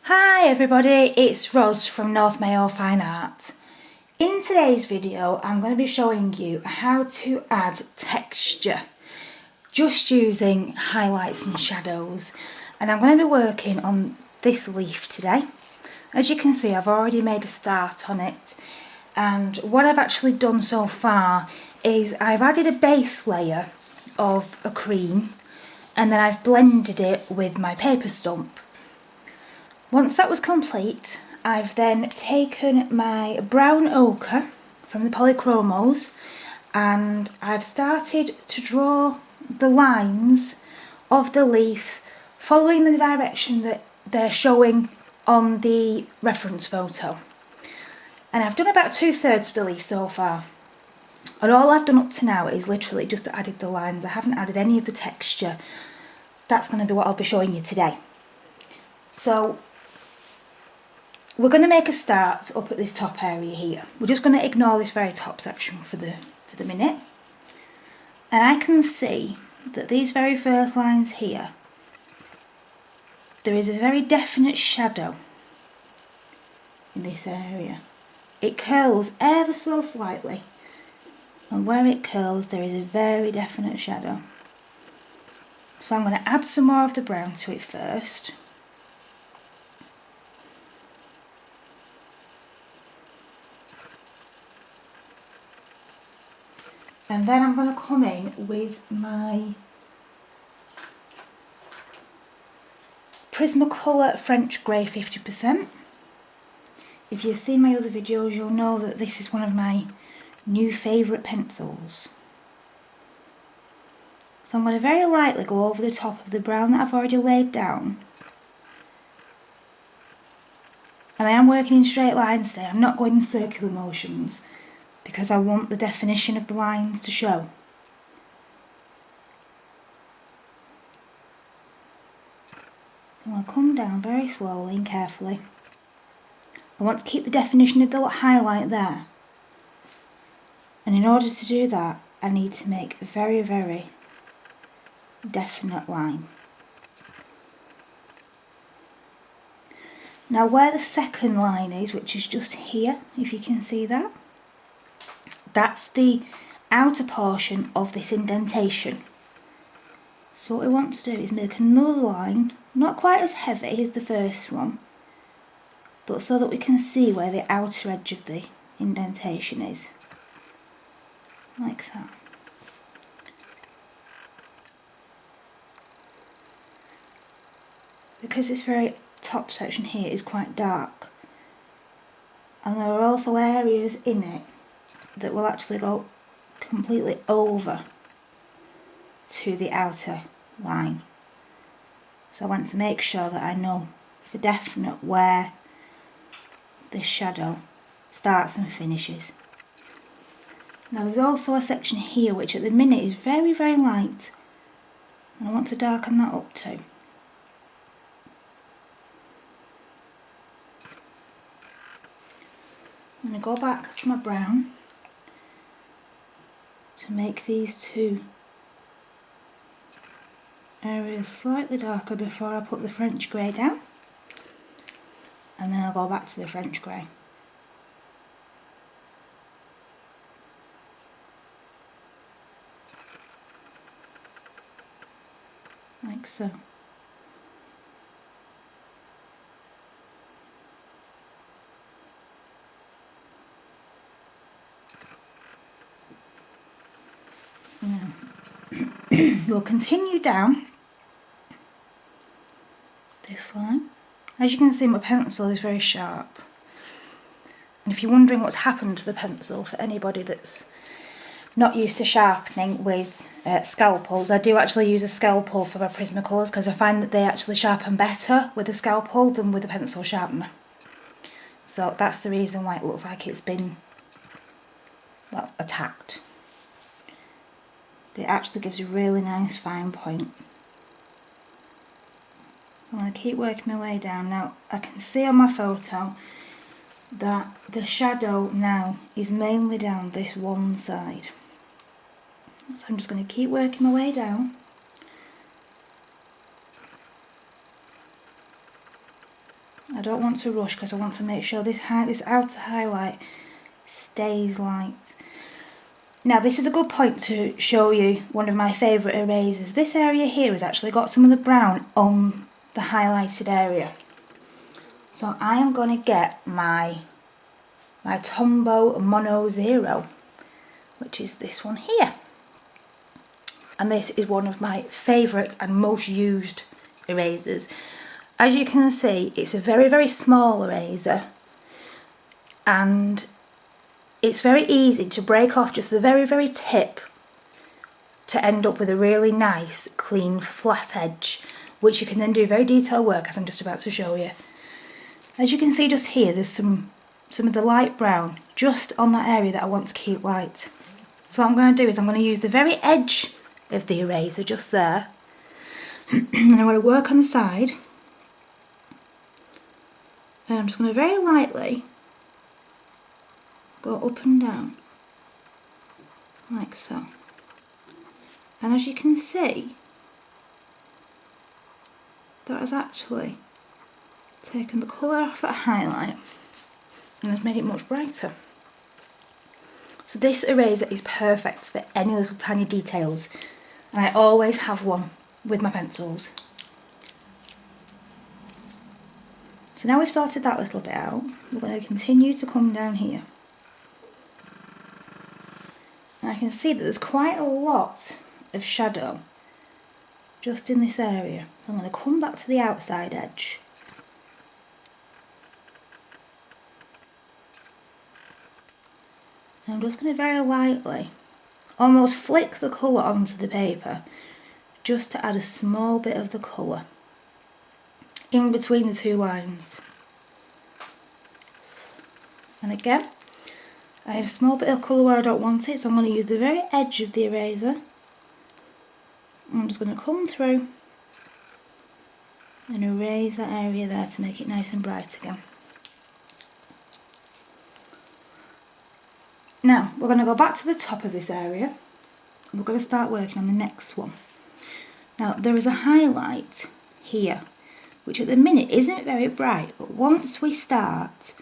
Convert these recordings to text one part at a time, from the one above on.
Hi everybody, it's Ros from North Mayo Fine Art. In today's video I'm going to be showing you how to add texture just using highlights and shadows, and I'm going to be working on this leaf today. As you can see, I've already made a start on it, and what I've actually done so far is I've added a base layer of a cream and then I've blended it with my paper stump. Once that was complete, I've then taken my brown ochre from the Polychromos and I've started to draw the lines of the leaf following the direction that they're showing on the reference photo. And I've done about 2/3 of the leaf so far. And all I've done up to now is literally just added the lines. I haven't added any of the texture. That's going to be what I'll be showing you today. So we're going to make a start up at this top area here. We're just going to ignore this very top section for the minute. And I can see that these very first lines here, there is a very definite shadow in this area. It curls ever so slightly, and where it curls there is a very definite shadow. So I'm going to add some more of the brown to it first. And then I'm going to come in with my Prismacolor French Grey 50%. If you've seen my other videos, you'll know that this is one of my new favourite pencils. So I'm going to very lightly go over the top of the brown that I've already laid down. And I am working in straight lines today. I'm not going in circular motions because I want the definition of the lines to show. I'm going to come down very slowly and carefully. I want to keep the definition of the highlight there. And in order to do that, I need to make a very, very definite line. Now where the second line is, which is just here, if you can see that, that's the outer portion of this indentation. So what we want to do is make another line, not quite as heavy as the first one, but so that we can see where the outer edge of the indentation is. Like that. Because this very top section here is quite dark, and there are also areas in it that will actually go completely over to the outer line. So I want to make sure that I know for definite where this shadow starts and finishes. Now there's also a section here which at the minute is very, very light, and I want to darken that up too. I'm going to go back to my brown to make these two areas slightly darker before I put the French grey down, and then I'll go back to the French grey. Like so. Now, we'll continue down this line. As you can see, my pencil is very sharp. And if you're wondering what's happened to the pencil, for anybody that's not used to sharpening with scalpels, I do actually use a scalpel for my Prismacolors because I find that they actually sharpen better with a scalpel than with a pencil sharpener. So that's the reason why it looks like it's been, well, attacked. It actually gives a really nice fine point. So I'm going to keep working my way down. Now I can see on my photo that the shadow now is mainly down this one side. So I'm just going to keep working my way down. I don't want to rush because I want to make sure this outer highlight stays light. Now this is a good point to show you one of my favourite erasers. This area here has actually got some of the brown on the highlighted area. So I am going to get my Tombow Mono Zero, which is this one here. And this is one of my favourite and most used erasers. As you can see, it's a very, very small eraser, and it's very easy to break off just the very, very tip to end up with a really nice, clean, flat edge, which you can then do very detailed work, as I'm just about to show you. As you can see just here, there's some of the light brown just on that area that I want to keep light. So what I'm going to do is I'm going to use the very edge of the eraser just there, and I'm going to work on the side, and I'm just going to very lightly go up and down like so. And as you can see, that has actually taken the colour off that highlight and has made it much brighter. So this eraser is perfect for any little tiny details, and I always have one with my pencils. So now we've sorted that little bit out, we're going to continue to come down here. And I can see that there's quite a lot of shadow just in this area. So I'm going to come back to the outside edge. And I'm just going to very lightly almost flick the colour onto the paper just to add a small bit of the colour in between the two lines. And again, I have a small bit of colour where I don't want it, so I'm going to use the very edge of the eraser. I'm just going to come through and erase that area there to make it nice and bright again. Now we're going to go back to the top of this area and we're going to start working on the next one. Now there is a highlight here which at the minute isn't very bright, but once we start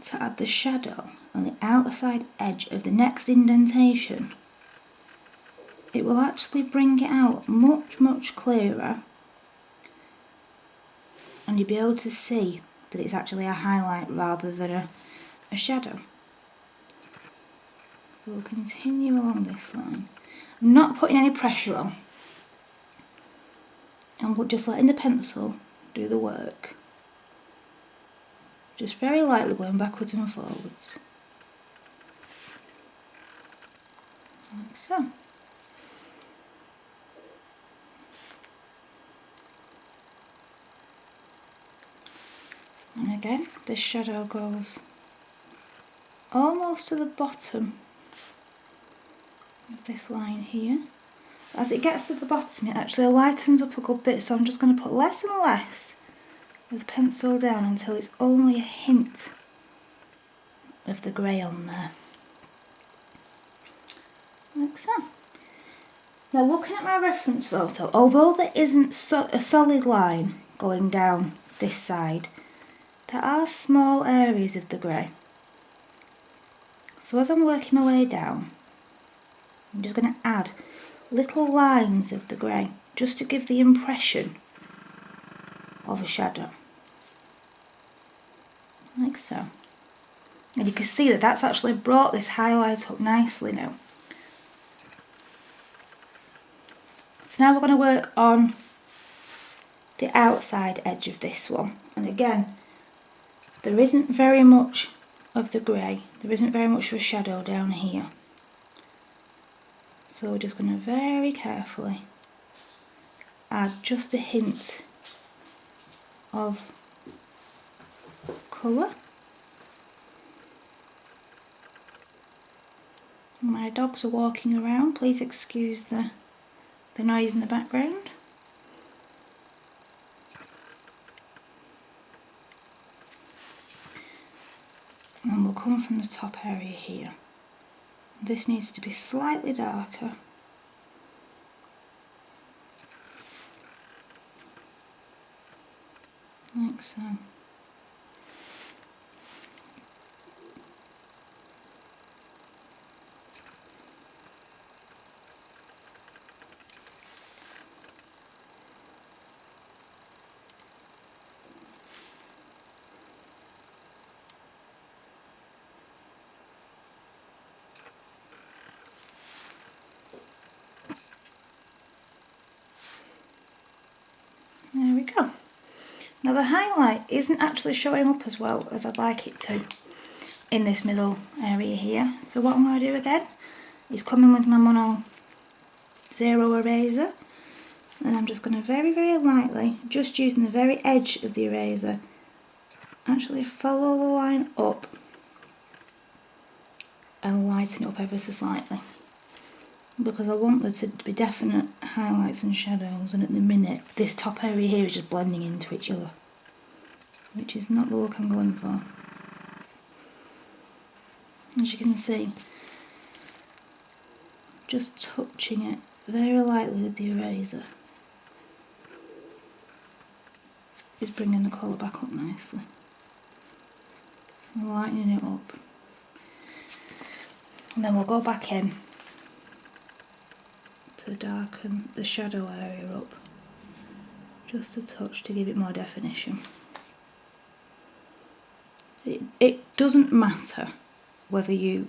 to add the shadow on the outside edge of the next indentation, it will actually bring it out much clearer, and you'll be able to see that it's actually a highlight rather than a shadow. So we'll continue along this line. I'm not putting any pressure on, and we're just letting the pencil do the work. Just very lightly going backwards and forwards. Like so. And again, this shadow goes almost to the bottom of this line here. As it gets to the bottom, it actually lightens up a good bit, so I'm just going to put less and less of the pencil down until it's only a hint of the grey on there. Like so. Now looking at my reference photo, although there isn't a solid line going down this side, there are small areas of the grey. So as I'm working my way down, I'm just going to add little lines of the grey just to give the impression of a shadow. Like so. And you can see that that's actually brought this highlight up nicely now. So now we're going to work on the outside edge of this one. And again, there isn't very much of the grey, there isn't very much of a shadow down here. So we're just going to very carefully add just a hint of colour. My dogs are walking around, please excuse the noise in the background. And we'll come from the top area here. This needs to be slightly darker. Like so. go. Now the highlight isn't actually showing up as well as I'd like it to in this middle area here. So what I'm going to do again is come in with my Mono Zero eraser, and I'm just going to very, very lightly, just using the very edge of the eraser, actually follow the line up and lighten it up ever so slightly, because I want there to be definite highlights and shadows, and at the minute this top area here is just blending into each other, which is not the look I'm going for. As you can see, just touching it very lightly with the eraser is bringing the colour back up nicely, and lightening it up. And then we'll go back in to darken the shadow area up just a touch to give it more definition. It doesn't matter whether you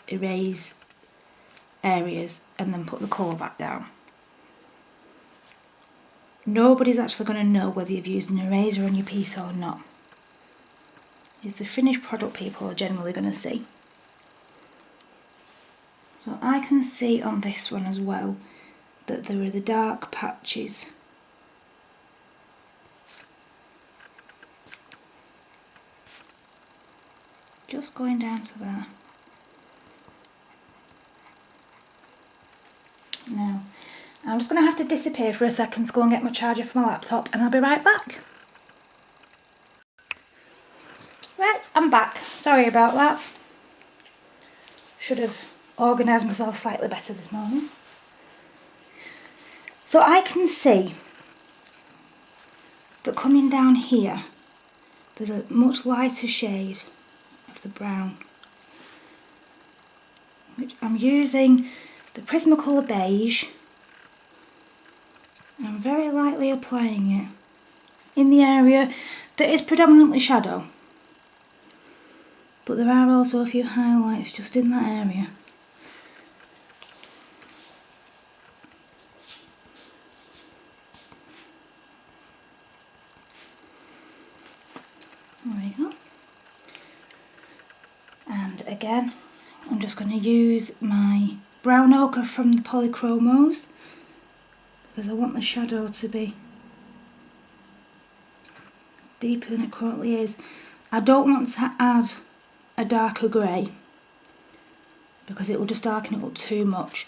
erase areas and then put the colour back down. Nobody's actually going to know whether you've used an eraser on your piece or not. It's the finished product people are generally going to see. So I can see on this one as well that there are the dark patches. Just going down to there. Now, I'm just going to have to disappear for a second to go and get my charger for my laptop, and I'll be right back. Right, I'm back. Sorry about that. Should have organised myself slightly better this morning. So I can see that coming down here, there's a much lighter shade of the brown, which I'm using the Prismacolor beige, and I'm very lightly applying it in the area that is predominantly shadow, but there are also a few highlights just in that area. There we go. And again, I'm just going to use my brown ochre from the Polychromos, because I want the shadow to be deeper than it currently is. I don't want to add a darker grey because it will just darken it up too much.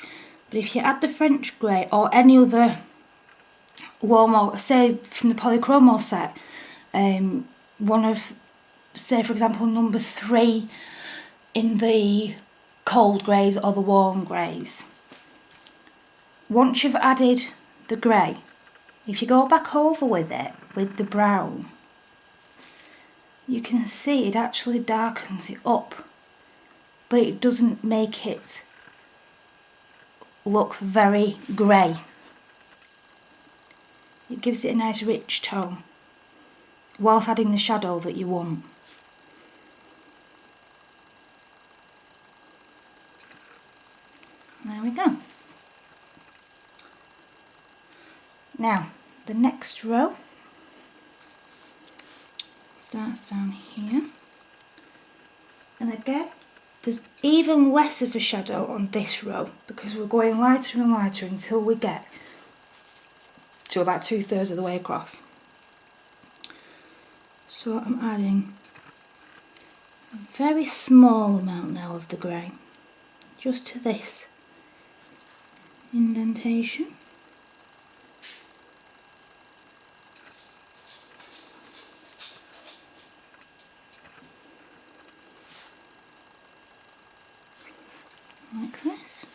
But if you add the French grey or any other warm ochre, say from the Polychromos set, one of, say for example, number 3 in the cold greys or the warm greys. Once you've added the grey, if you go back over with it, with the brown, you can see it actually darkens it up, but it doesn't make it look very grey. It gives it a nice rich tone, whilst adding the shadow that you want. There we go. Now, the next row starts down here, and again there's even less of a shadow on this row because we're going lighter and lighter until we get to about 2/3 of the way across. So I'm adding a very small amount now of the grey just to this indentation. Like this,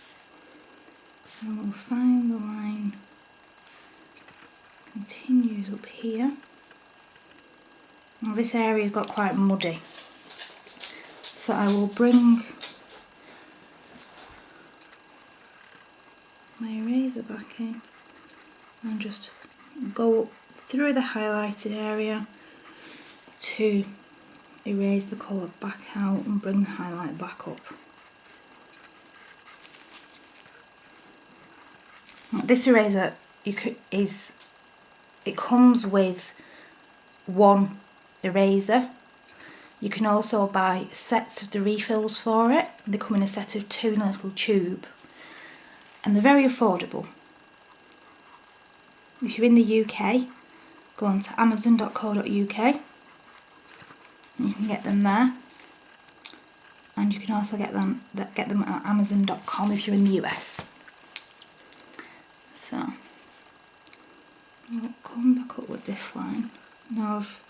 and we'll find the line continues up here. Now this area's got quite muddy, so I will bring my eraser back in and just go through the highlighted area to erase the colour back out and bring the highlight back up. This eraser is it comes with one eraser. You can also buy sets of the refills for it. They come in a set of 2 in a little tube, and they're very affordable. If you're in the UK, go on to amazon.co.uk, you can get them there, and you can also get them at amazon.com if you're in the US. So I'll come back up with this line. Now I've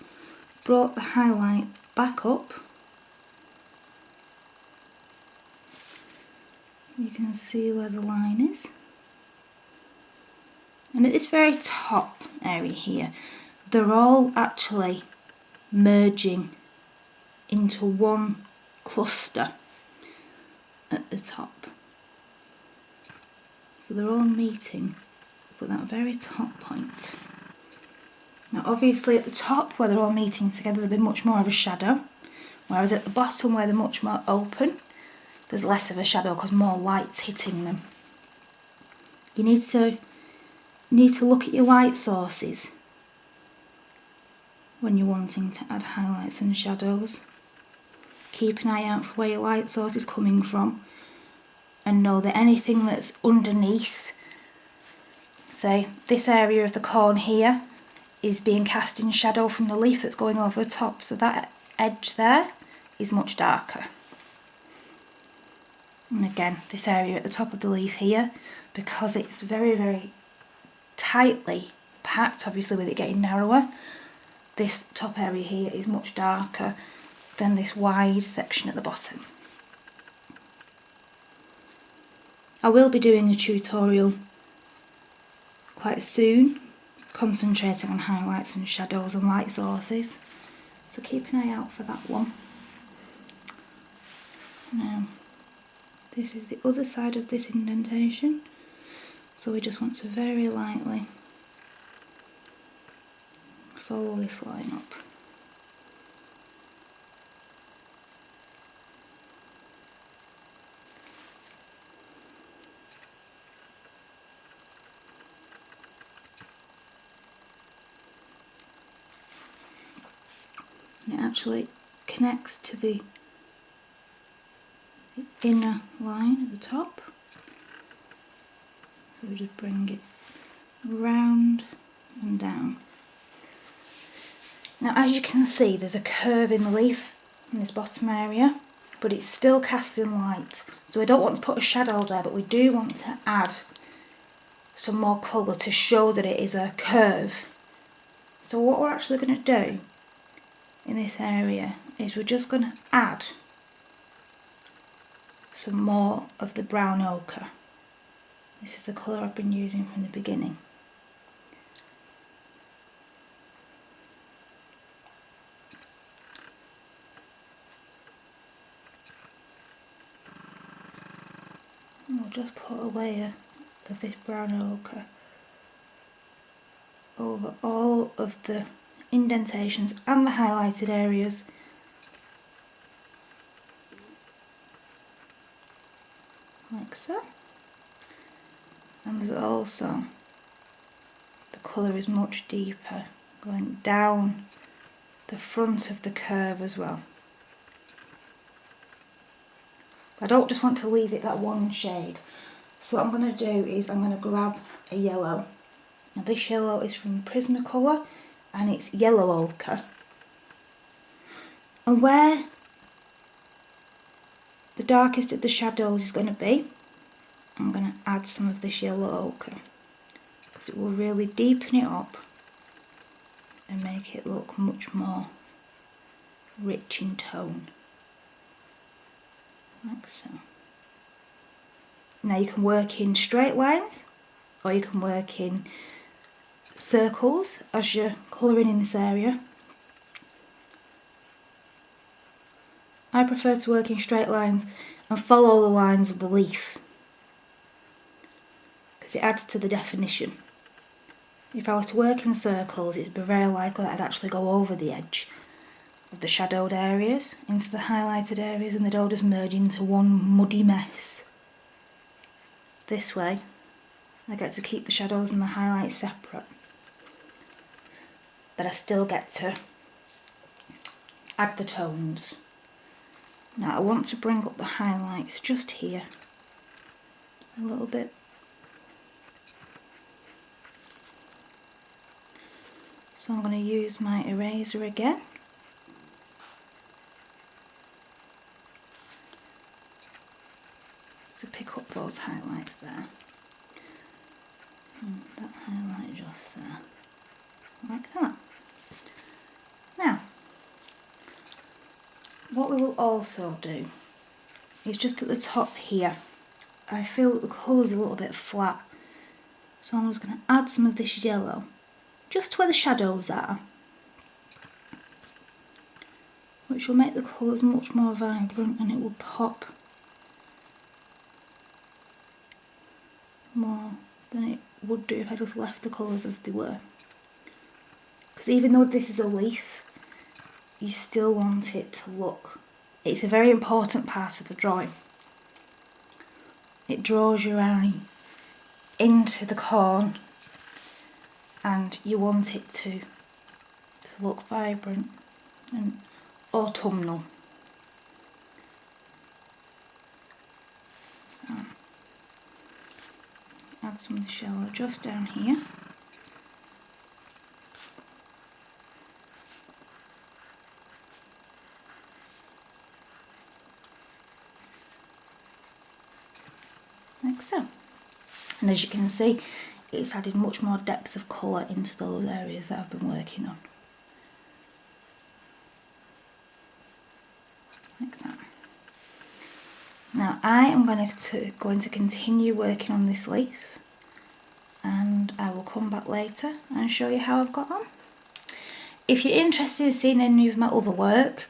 brought the highlight back up. You can see where the line is. And at this very top area here, they're all actually merging into one cluster at the top. So they're all meeting at that very top point. Now obviously at the top where they're all meeting together there'll be much more of a shadow, whereas at the bottom where they're much more open there's less of a shadow because more light's hitting them. You need to look at your light sources when you're wanting to add highlights and shadows. Keep an eye out for where your light source is coming from, and know that anything that's underneath, say this area of the corn here, is being cast in shadow from the leaf that's going over the top, so that edge there is much darker. And again, this area at the top of the leaf here, because it's very, very tightly packed, obviously with it getting narrower, this top area here is much darker than this wide section at the bottom. I will be doing a tutorial quite soon, concentrating on highlights and shadows and light sources, so keep an eye out for that one. Now, this is the other side of this indentation, so we just want to very lightly follow this line up. And it actually connects to the inner line at the top. So we just bring it round and down. Now as you can see there's a curve in the leaf in this bottom area, but it's still casting light. So we don't want to put a shadow there, but we do want to add some more colour to show that it is a curve. So what we're actually going to do in this area is we're just going to add some more of the brown ochre. This is the colour I've been using from the beginning. And we'll just put a layer of this brown ochre over all of the indentations and the highlighted areas. Like so. And there's also, the colour is much deeper, going down the front of the curve as well. I don't just want to leave it that one shade. So what I'm going to do is I'm going to grab a yellow. Now this yellow is from Prismacolor and it's yellow ochre. And where the darkest of the shadows is going to be, I'm going to add some of this yellow ochre because it will really deepen it up and make it look much more rich in tone. Like so. Now you can work in straight lines or you can work in circles as you're colouring in this area. I prefer to work in straight lines and follow the lines of the leaf because it adds to the definition. If I was to work in circles, it'd be very likely that I'd actually go over the edge of the shadowed areas into the highlighted areas and they'd all just merge into one muddy mess. This way I get to keep the shadows and the highlights separate. but I still get to add the tones. Now I want to bring up the highlights just here a little bit. So I'm going to use my eraser again. To pick up those highlights there. And that highlight just there. Like that. Now, what we will also do is just at the top here, I feel that the colour's a little bit flat. So I'm just going to add some of this yellow, just where the shadows are, which will make the colours much more vibrant and it will pop more than it would do if I just left the colours as they were. Because even though this is a leaf, you still want it to look, it's a very important part of the drawing. It draws your eye into the corn and you want it to look vibrant and autumnal. So, add some of the yellow just down here. Like so. And as you can see, it's added much more depth of colour into those areas that I've been working on. Like that. Now I am going to continue working on this leaf, and I will come back later and show you how I've got on. If you're interested in seeing any of my other work,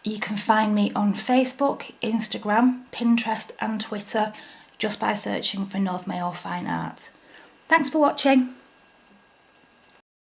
you can find me on Facebook, Instagram, Pinterest and Twitter just by searching for North Mayo Fine Art. Thanks for watching.